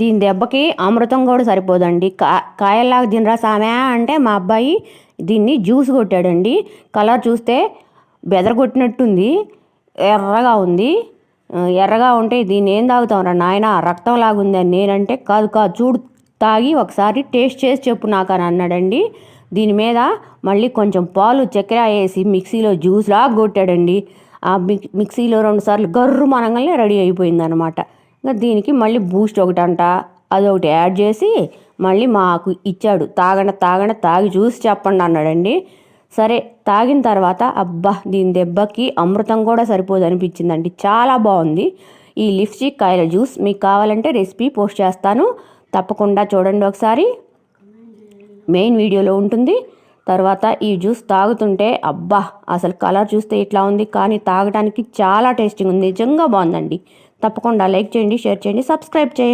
దీని దెబ్బకి అమృతం కూడా సరిపోదండి. కాయల్లాగా తినరా సామె అంటే మా అబ్బాయి దీన్ని జ్యూస్ కొట్టాడండి. కలర్ చూస్తే బెదరగొట్టినట్టుంది, ఎర్రగా ఉంది. ఎర్రగా ఉంటే దీన్ని ఏం తాగుతావురా నాయన, రక్తం లాగుంది అని నేనంటే, కాదు కాదు చూడు తాగి ఒకసారి టేస్ట్ చేసి చెప్పు నాకు అని అన్నాడండి. దీని మీద మళ్ళీ కొంచెం పాలు చక్కెర వేసి మిక్సీలో జ్యూస్లా కొట్టాడండి. ఆ మిక్సీలో 2 సార్లు గర్రు మనగానే రెడీ అయిపోయింది అనమాట. ఇంకా దీనికి మళ్ళీ బూస్ట్ ఒకటంట అదొకటి యాడ్ చేసి మళ్ళీ మాకు ఇచ్చాడు. తాగండి తాగి చూసి చెప్పండి అన్నాడండి. సరే తాగిన తర్వాత అబ్బా దీని దెబ్బకి అమృతం కూడా సరిపోదు అనిపించిందండి. చాలా బాగుంది ఈ లిప్స్టిక్ కాయల జ్యూస్. మీకు కావాలంటే రెసిపీ పోస్ట్ చేస్తాను, తప్పకుండా చూడండి ఒకసారి, మెయిన్ వీడియోలో ఉంటుంది. తర్వాత ఈ జ్యూస్ తాగుతుంటే అబ్బా అసలు కలర్ చూస్తే ఇట్లా ఉంది, కానీ తాగడానికి చాలా టేస్టీగా ఉంది. నిజంగా బాగుందండి. తప్పకుండా లైక్ చేయండి, షేర్ చేయండి, సబ్స్క్రైబ్ చేయండి.